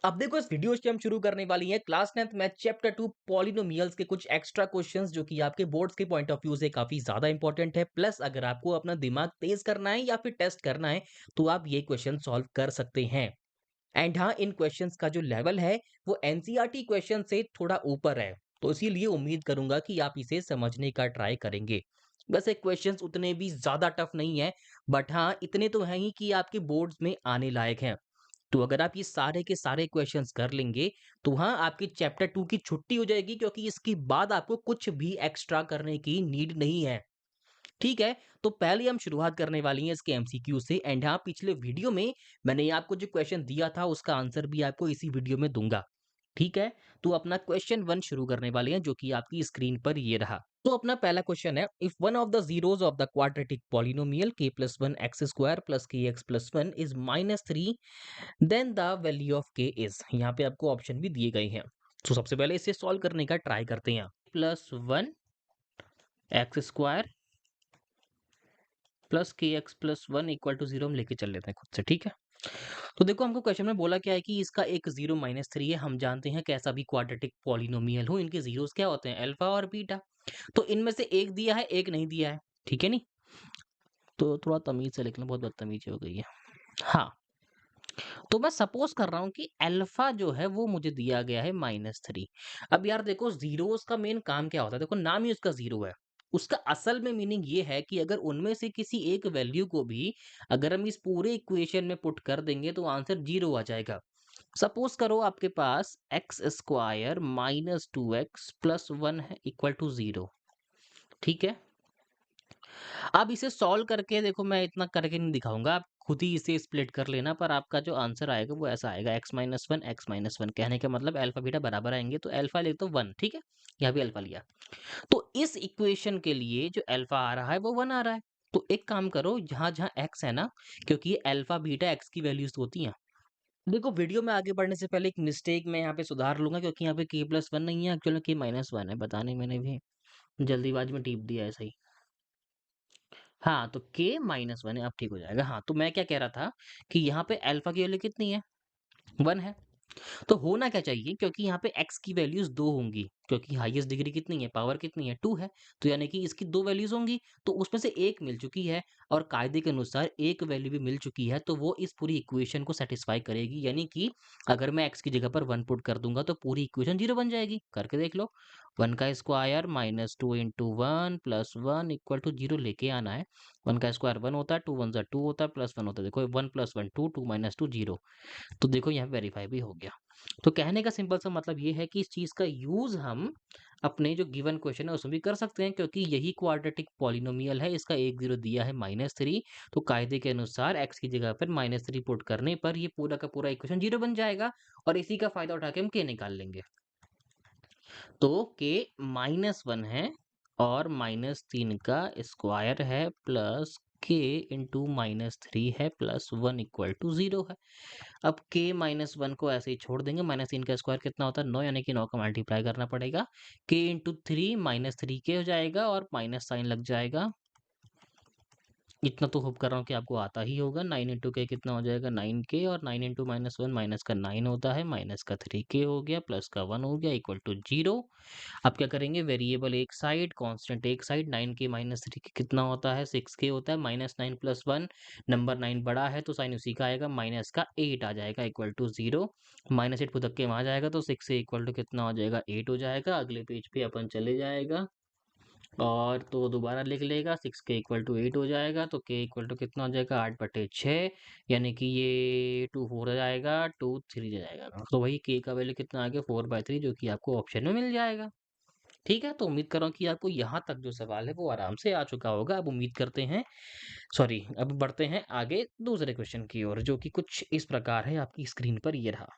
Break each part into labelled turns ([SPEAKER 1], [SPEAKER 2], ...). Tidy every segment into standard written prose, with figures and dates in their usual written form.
[SPEAKER 1] अब देखो, इस वीडियो से हम शुरू करने वाली है class 10th math chapter 2 polynomials के कुछ एक्स्ट्रा क्वेश्चंस जो कि आपके बोर्ड्स के पॉइंट ऑफ व्यू से काफी ज्यादा इंपॉर्टेंट है। प्लस अगर आपको अपना दिमाग तेज करना है या फिर टेस्ट करना है तो आप ये क्वेश्चन सॉल्व कर सकते हैं। एंड हाँ, इन क्वेश्चंस का जो लेवल है वो एनसीईआरटी क्वेश्चन से थोड़ा ऊपर है, तो इसीलिए उम्मीद करूंगा कि आप इसे समझने का ट्राई करेंगे। वैसे क्वेश्चंस उतने भी ज्यादा टफ नहीं है, बट हाँ इतने तो हैं ही कि आपके बोर्ड्स में आने लायक हैं। तो अगर आप ये सारे के सारे क्वेश्चंस कर लेंगे तो हाँ, आपकी चैप्टर 2 की छुट्टी हो जाएगी, क्योंकि इसके बाद आपको कुछ भी एक्स्ट्रा करने की नीड नहीं है। ठीक है, तो पहले हम शुरुआत करने वाली हैं इसके एमसीक्यू से। एंड हाँ, पिछले वीडियो में मैंने आपको जो क्वेश्चन दिया था उसका आंसर भी आपको इसी वीडियो में दूंगा। ठीक है, तो अपना क्वेश्चन 1 शुरू करने वाले हैं जो कि आपकी स्क्रीन पर ये रहा। तो अपना पहला क्वेश्चन है, if one of the zeros of the quadratic polynomial k plus one x square plus k x plus one is -3, then the value of k is. यहाँ पे आपको ऑप्शन भी दिए गए हैं। तो सबसे पहले इसे सॉल्व करने का ट्राई करते हैं। Plus one x square plus k x plus one equal to zero हम लेके चल लेते हैं खुद से। ठीक है, तो देखो हमको क्वेश्चन में बोला क्या है कि इसका एक जीरो माइनस थ्री है। हम जानते हैं कैसा भी क्वाड्रेटिक पॉलिनोमियल हो इनके जीरोस क्या होते हैं, अल्फा और बीटा। तो इनमें से एक दिया है, एक नहीं दिया है। ठीक है, नहीं तो थोड़ा तमीज से लिखना, बहुत बदतमीजी हो गई है। हाँ, तो मैं सपोज कर रहा हूँ कि अल्फा जो है वो मुझे दिया गया है -3। अब यार देखो, जीरोस का मेन काम क्या होता है, देखो नाम ही उसका जीरो है। उसका असल में मीनिंग ये है कि अगर उनमें से किसी एक वैल्यू को भी अगर हम इस पूरे इक्वेशन में पुट कर देंगे तो आंसर जीरो आ जाएगा। सपोज करो आपके पास x square minus two x plus one है इक्वल टू जीरो। ठीक है, अब इसे सॉल्व करके देखो, मैं इतना करके नहीं दिखाऊंगा, आप खुद ही इसे स्प्लिट कर लेना। पर आपका जो आंसर आएगा वो ऐसा आएगा, एक्स माइनस वन। कहने का मतलब अल्फा बीटा बराबर आएंगे, तो अल्फा लिख दो वन। ठीक है, यहाँ भी अल्फा लिया। तो इस इक्वेशन के लिए जो अल्फा आ रहा है वो वन आ रहा है। तो एक काम करो, जहां जहां एक्स है ना, क्योंकि ये अल्फा बीटा एक्स की वैल्यूज होती हैं। देखो, वीडियो में आगे बढ़ने से पहले एक मिस्टेक मैं यहाँ पे सुधार लूंगा, क्योंकि यहाँ पे के प्लस वन नहीं है, एक्चुअली के माइनस वन है। पता नहीं, मैंने भी जल्दीबाजी में टीप दिया है सही। हाँ, तो k माइनस वन है, अब ठीक हो जाएगा। हाँ, तो मैं क्या कह रहा था कि यहाँ पे अल्फा की वैल्यू कितनी है, वन है। तो होना क्या चाहिए, क्योंकि यहाँ पे x की वैल्यूज दो होंगी, क्योंकि हाईएस्ट डिग्री कितनी है, पावर कितनी है, टू है। तो यानी कि इसकी दो वैल्यूज होंगी, तो उसमें से एक मिल चुकी है। और कायदे के अनुसार एक वैल्यू भी मिल चुकी है, तो वो इस पूरी इक्वेशन को सेटिस्फाई करेगी। यानी कि अगर मैं x की जगह पर वन पुट कर दूंगा तो पूरी इक्वेशन जीरो बन जाएगी। करके देख लो, वन का square minus two into one plus one equal to zero लेके आना है। वन का स्क्वायर वन होता है, टू वन जा टू होता है, प्लस वन होता है। देखो, one plus one two, two minus two zero. तो देखो यहाँ वेरीफाई भी हो गया। तो कहने का सिंपल सा मतलब ये है कि इस चीज का यूज हम अपने जो गिवन क्वेश्चन है उसमें भी कर सकते हैं, क्योंकि यही क्वाड्रेटिक पॉलिनोमियल है। इसका एक जीरो दिया है -3, तो कायदे के अनुसार एक्स की जगह पर -3 पुट करने पर ये पूरा का पूरा इक्वेशन जीरो बन जाएगा। और इसी का फायदा उठा के हम के निकाल लेंगे। तो के -1 है और -3 का स्क्वायर है प्लस के इंटू -3 है plus one equal to zero है। अब k -1 को ऐसे ही छोड़ देंगे। -3 का स्क्वायर कितना होता है, 9, यानी कि 9 का मल्टीप्लाई करना पड़ेगा। k इंटू थ्री -3k हो जाएगा और माइनस साइन लग जाएगा। इतना तो होप कर रहा हूँ कि आपको आता ही होगा। 9 इंटू के कितना हो जाएगा, 9k, और 9 इंटू माइनस वन, माइनस का 9 होता है, माइनस का 3k हो गया, प्लस का 1 हो गया, इक्वल टू जीरो। अब क्या करेंगे, वेरिएबल एक साइड, कांस्टेंट एक साइड। 9k माइनस 3k कितना होता है, 6k होता है। -9 प्लस वन, नंबर 9 बड़ा है तो साइन उसी का आएगा, माइनस का 8 आ जाएगा, इक्वल टू जीरो। -8 फुदक के वहां जाएगा तो 6 से इक्वल टू कितना हो जाएगा, 8 हो जाएगा। अगले पेज पे अपन चले जाएगा और तो दोबारा लिख लेगा, 6 के इक्वल टू 8 हो जाएगा। तो के इक्वल टू कितना हो जाएगा, 8/6, यानी कि ये 2 4 हो जाएगा, 2 3 हो जाएगा। तो वही के का वैल्यू कितना आ गया, 4/3, जो कि आपको ऑप्शन में मिल जाएगा। ठीक है, तो उम्मीद कर रहा हूँ कि आपको यहाँ तक जो सवाल है वो आराम से आ चुका होगा। अब उम्मीद करते हैं, सॉरी, अब बढ़ते हैं आगे दूसरे क्वेश्चन की ओर, जो कि कुछ इस प्रकार है। आपकी स्क्रीन पर ये रहा।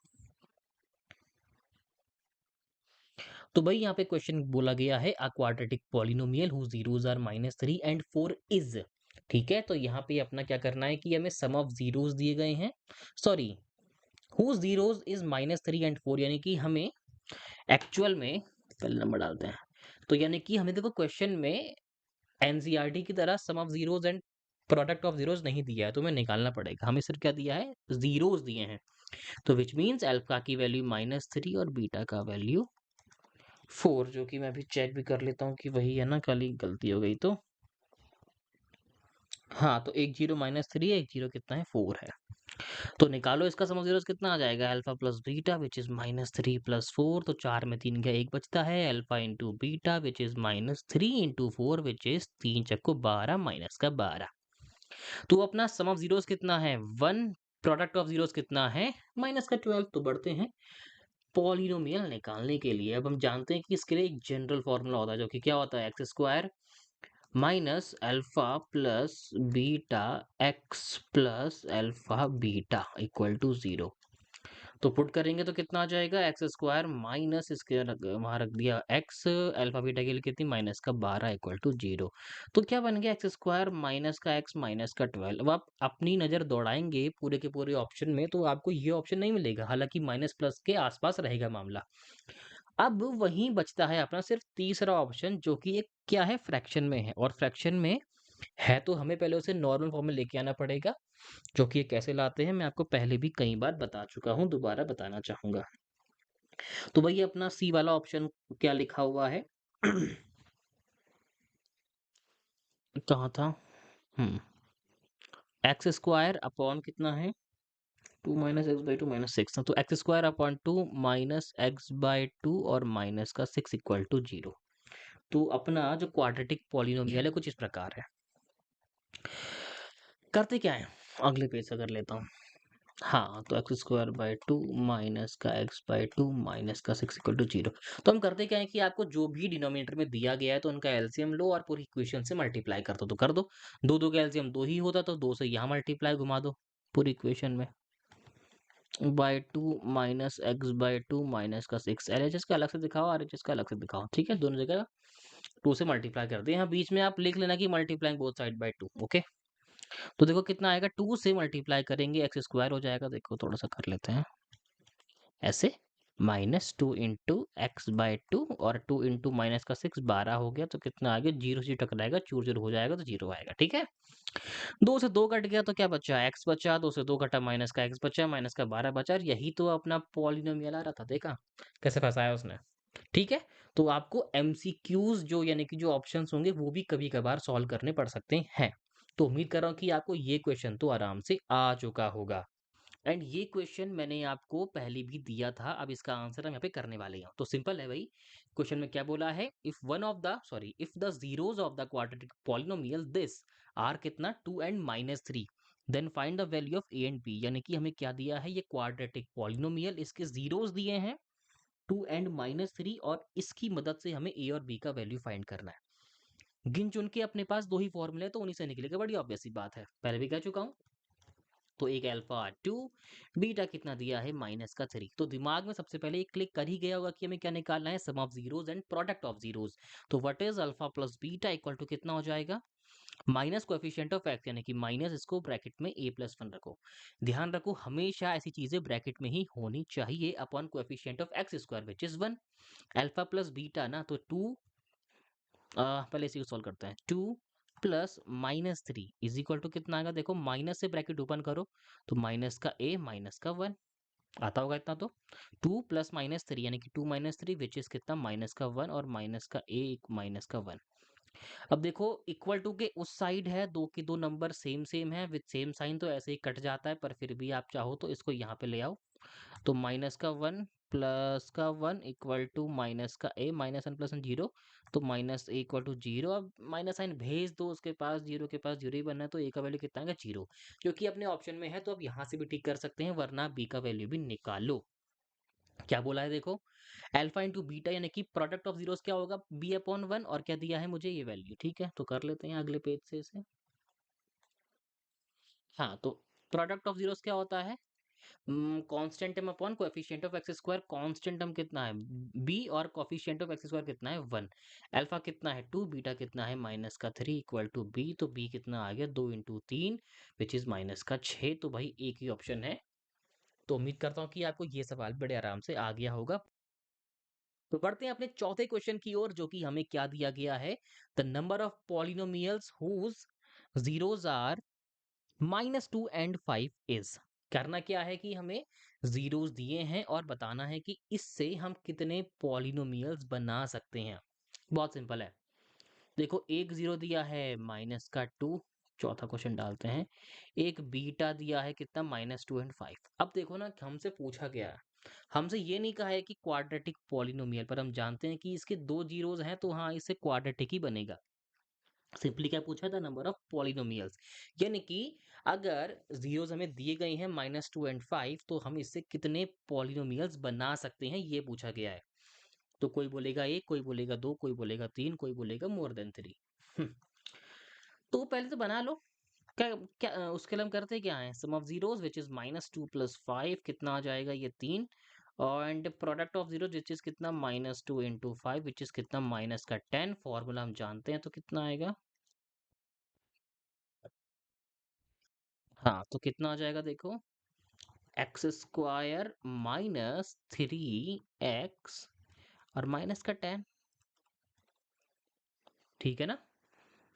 [SPEAKER 1] तो भाई यहाँ पे क्वेश्चन बोला गया है, a quadratic polynomial whose zeros are -3 and 4 is. ठीक है, तो यहाँ पे अपना क्या करना है कि हमें सम ऑफ जीरोस दिए गए हैं, sorry, whose zeros is -3 and 4, यानी कि हमें एक्चुअल में पहले नंबर डालते हैं। तो यानी कि हमें देखो क्वेश्चन में एनसीईआरटी की तरह sum of zeros and product of zeros नहीं दिया है, तुम्हें निकालना पड़ेगा। हमें सिर्फ क्या दिया है, जीरोस दिए हैं। तो विच मीन्स अल्फा की वैल्यू -3 और बीटा का वैल्यू 4, जो कि मैं अभी चेक भी कर लेता हूँ कि वही है ना, कल ही गलती हो गई तो। हाँ, तो एक जीरो -3 है, एक जीरो कितना है, 4 है। तो निकालो इसका सम ऑफ जीरोस कितना आ जाएगा, alpha plus beta which is -3 plus 4, तो 4 में 3 गया 1 बचता है, alpha into beta which is -3 into 4 which is 3 चक्को 12 minus का 12। तो अपना सम ऑफ जीरोस कितना है 1, प्रोडक्ट ऑफ जीरोस कितना है माइनस का 12। तो बढ़ते हैं पॉलिनोमियल निकालने के लिए। अब हम जानते हैं कि इसके लिए एक जनरल फॉर्मूला होता है, जो कि क्या होता है, x square minus alpha plus beta x plus alpha beta equal to 0। तो पुट करेंगे तो कितना आ जाएगा, एक्स स्क्वायर माइनस इसके वहां रख दिया एक्स, अल्फा बीटा के लिए कितनी -12 इक्वल टू 0। तो क्या बन गया, एक्स स्क्वायर माइनस का एक्स माइनस का 12। अब आप अपनी नजर दौड़ाएंगे पूरे के पूरे ऑप्शन में तो आपको ये ऑप्शन नहीं मिलेगा, हालांकि माइनस प्लस के आसपास रहेगा मामला। अब वहीं बचता है अपना सिर्फ तीसरा ऑप्शन, जो कि एक क्या है, फ्रैक्शन में है। और फ्रैक्शन में है तो हमें पहले उसे नॉर्मल फॉर्म में लेके आना पड़ेगा, जो कि ये कैसे लाते हैं मैं आपको पहले भी कई बार बता चुका हूं, दोबारा बताना चाहूंगा। तो वही अपना सी वाला ऑप्शन क्या लिखा हुआ है कहाँ था, एक्स स्क्वायर अपॉन कितना है 2 minus x by two minus 6, तो x square upon 2 minus x by two और माइनस का 6 इक्वल टू 0। तो अपना जो क्वाड्रेटिक पॉलिनोमियल है कुछ इस प्रकार है। करते क्या है, अगले पेज से कर लेता हूँ। हाँ, तो x square by two minus का एक्स बाई टू माइनस का 6 इक्वल टू 0। तो हम करते क्या है कि आपको जो भी डिनोमिनेटर में दिया गया है तो उनका एलसीएम लो और पूरी इक्वेशन से मल्टीप्लाई कर दो, तो कर दो। दो दो का एलसीएम 2 ही होता, तो 2 से यहाँ मल्टीप्लाई घुमा दो पूरी इक्वेशन में, by two minus x by two minus का 6। एलएचएस का अलग से दिखाओ, आरएचएस का अलग से दिखाओ, ठीक है, दोनों जगह 2 से मल्टीप्लाई कर दे। यहाँ बीच में आप लिख लेना कि multiplying both side by 2, okay. तो देखो कितना आएगा, 2 से मल्टीप्लाई करेंगे एक्स स्क्वायर हो जाएगा, देखो थोड़ा सा कर लेते हैं ऐसे, -2 इंटू एक्स बाई टू और 2 इंटू माइनस का 6 12 हो गया, तो कितना आ गया, 0 से टकराएगा, चूर चूर हो जाएगा तो 0 आएगा, ठीक है। 2 से 2 कट गया तो क्या बचा, एक्स बचा, 2 से 2 कटा माइनस का एक्स बचा, माइनस का 12 बचा, और यही तो अपना पॉलिनोमियल आ रहा था, देखा कैसे फंसाया उसने, ठीक है। तो आपको एमसीक्यूज जो यानी कि जो ऑप्शंस होंगे वो भी कभी कभार सॉल्व करने पड़ सकते हैं। तो उम्मीद कर रहा हूँ कि आपको ये क्वेश्चन तो आराम से आ चुका होगा। एंड ये क्वेश्चन मैंने आपको पहले भी दिया था, अब इसका आंसर हम यहाँ पे करने वाले हैं। तो सिंपल है भाई, क्वेश्चन में क्या बोला है, if the zeros of the quadratic polynomial this are कितना 2 and -3, then find the value of a and b. यानी कि हमें क्या दिया है, ये क्वाड्रेटिक पॉलिनोमियल, इसके जीरोस दिए हैं 2 एंड -3, और इसकी मदद से हमें ए और बी का वैल्यू फाइंड करना है। गिन चुन के अपने पास दो ही फॉर्मूले तो उन्हीं से निकलेगा, बड़ी ऑब्वियस सी बात है, पहले भी कह चुका हूँ। तो एक अल्फा 2, बीटा कितना दिया है -3। तो दिमाग में सबसे पहले एक क्लिक कर ही गया होगा कि हमें क्या निकालना है, sum of zeros and product of zeros. तो what is alpha plus beta equal to कितना हो जाएगा, माइनस कोएफिशिएंट ऑफ एक्स, यानी कि माइनस इसको ब्रैकेट में a+1 रखो। ध्यान रखो हमेशा ऐसी चीजें ब्रैकेट में ही होनी चाहिए, upon coefficient of x square which is 1। Alpha plus beta ना, तो 2, पहले इसी को सॉल्व करते हैं, 2 प्लस -3 इज इक्वल टू कितना आएगा, देखो माइनस से ब्रैकेट ओपन करो तो माइनस का a माइनस का 1 आता होगा इतना। तो 2 प्लस -3 यानी कि 2 -3 विच इज कितना, माइनस का 1 और माइनस का a माइनस का 1। अब देखो इक्वल टू के उस साइड है, दो के दो नंबर सेम सेम है विद सेम साइन, तो ऐसे ही कट जाता है, पर फिर भी आप चाहो तो इसको यहाँ पे ले आओ। तो माइनस का 1 प्लस का 1 इक्वल टू माइनस का a, -1 प्लस 1 0, तो माइनस a इक्वल टू 0। अब माइनस साइन भेज दो उसके पास, जीरो के पास जीरो ही बनना है, तो a का वैल्यू कितना है 0, क्योंकि अपने ऑप्शन में है, तो अब यहाँ से भी ठीक कर सकते हैं, वरना b का वैल्यू भी निकालो। क्या बोला है देखो, अल्फा इंटू बीटा यानी कि प्रोडक्ट ऑफ जीरोस क्या होगा, b/1, और क्या दिया है मुझे, ये वैल्यू, ठीक है। तो कर लेते हैं अगले पेज से इसे। हाँ, तो प्रोडक्ट ऑफ जीरोस क्या होता है, constant term upon coefficient of x square. Constant term कितना है b और कोएफिशिएंट ऑफ एक्स स्क्वायर कितना है 1। अल्फा कितना है 2, बीटा कितना है -3 इक्वल टू b, तो b कितना आ गया 2 इंटू 3 विच इज -6। तो भाई एक ही ऑप्शन है। तो उम्मीद करता हूँ कि आपको ये सवाल बड़े आराम से आ गया होगा। तो बढ़ते हैं अपने चौथे क्वेश्चन की ओर, जो कि हमें क्या दिया गया है, the number of polynomials whose zeros are -2 and 5 is. करना क्या है कि हमें जीरोस दिए हैं और बताना है कि इससे हम कितने पॉलिनोमियल्स बना सकते हैं। बहुत सिंपल है। देखो एक जीरो दिया है -2, चौथा क्वेश्चन डालते हैं। एक बीटा दिया है कितना -2 एंड 5। अब देखो ना हमसे पूछा गया है, हमसे ये नहीं कहा है कि क्वाड्रेटिक पॉलिनोमियल, पर हम जानते हैं कि इसके दो जीरोस हैं तो हाँ इससे क्वाड्रेटिक ही बनेगा। सिंपली क्या पूछा था, नंबर ऑफ पॉलिनोमियल्स। यानी कि अगर जीरोस हमें दिए गए हैं -2 एंड 5 तो हम इससे कितने पॉलिनोमियल्स बना सकते हैं ये पूछा गया है। तो कोई बोलेगा एक, कोई बोलेगा दो, कोई बोलेगा तीन, कोई बोलेगा मोर देन 3। तो पहले तो बना लो। क्या क्या उसके लिए हम करते क्या है, sum of zeros which is -2 + 5 कितना आ जाएगा ये 3, and product of zero which is कितना -2 × 5 विच इज कितना माइनस का 10। फॉर्मूला हम जानते हैं तो कितना आएगा, हाँ तो कितना आ जाएगा देखो, x² - 3x और माइनस का 10। ठीक है ना।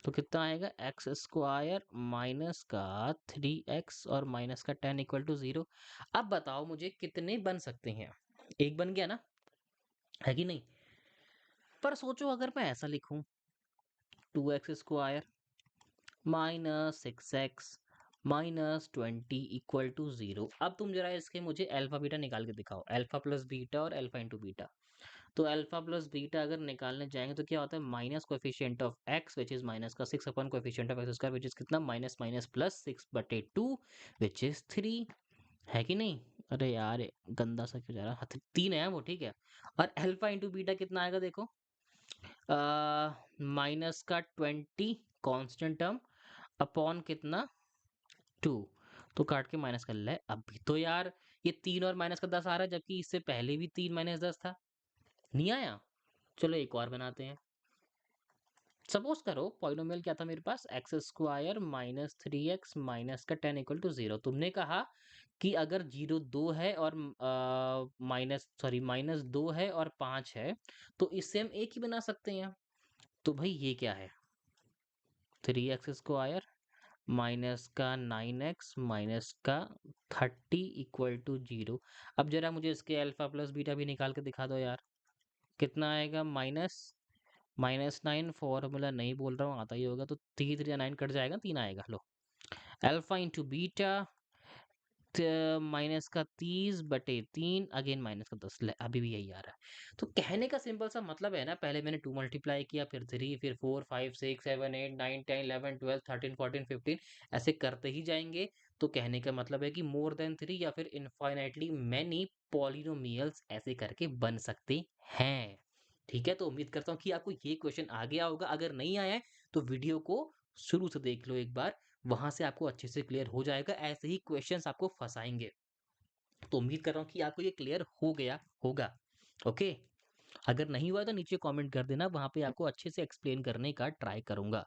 [SPEAKER 1] तो कितना आएगा, x² माइनस का 3x और माइनस का 10 = 0। अब बताओ मुझे कितने बन सकते हैं। एक बन गया ना, है कि नहीं। पर सोचो अगर मैं ऐसा लिखूं, 2x² -6x -20 = 0। अब तुम जरा इसके मुझे अल्फा बीटा निकाल के दिखाओ, अल्फा प्लस बीटा और अल्फा इंटू बीटा। तो अल्फा प्लस बीटा अगर निकालने जाएंगे तो क्या होता है, minus coefficient of x which is minus का 6 अपन coefficient of x² which is कितना minus minus plus 6/2 which is 3। है कि नहीं। अरे यार ये गंदा सा क्यों जा रहा है, 3 है वो, ठीक है। और अल्फा इंटू बीटा कितना आएगा देखो, माइनस का 20 कांस्टेंट टर्म अपॉन कितना 2। तो काट के माइनस कर ले। अभी तो यार ये 3 और माइनस का 10 आ रहा है, जबकि इससे पहले भी 3 - 10 था, नहीं आया। चलो एक और बनाते हैं। सपोज करो पॉलिनोमियल क्या था मेरे पास, x² -3x माइनस का 10 = 0। तुमने कहा कि अगर 0 2 है और -2 है और 5 है तो इससे हम एक ही बना सकते हैं। तो भाई ये क्या है, 3x² माइनस का 9x माइनस का 30 = 0। अब जरा मुझे इसके अल्फा प्लस बीटा भी निकाल के दिखा दो यार। कितना आएगा, -9 फॉर्मूला नहीं बोल रहा हूँ, आता ही होगा। तो 3 3 9 कट जाएगा, 3 आएगा। लो अल्फा इंटू बीटा -30/3 अगेन -10। ले अभी भी यही आ रहा है। तो कहने का सिंपल सा मतलब है ना, पहले मैंने 2 मल्टीप्लाई किया, फिर 3, फिर 4 5 6 7 8 9 10 11 12 13 14 15 ऐसे करते ही जाएंगे। तो कहने का मतलब है कि मोर देन 3 या फिर इनफाइनाइटली मैनी पॉलिनोमियल्स ऐसे करके बन सकते हैं। ठीक है, तो उम्मीद करता हूँ कि आपको ये क्वेश्चन आ गया होगा। अगर नहीं आया है तो वीडियो को शुरू से देख लो एक बार, वहां से आपको अच्छे से क्लियर हो जाएगा। ऐसे ही क्वेश्चंस आपको फंसाएंगे। तो उम्मीद कर रहा हूँ कि आपको ये क्लियर हो गया होगा। ओके, अगर नहीं हुआ तो नीचे कमेंट कर देना, वहां पे आपको अच्छे से एक्सप्लेन करने का ट्राई करूंगा।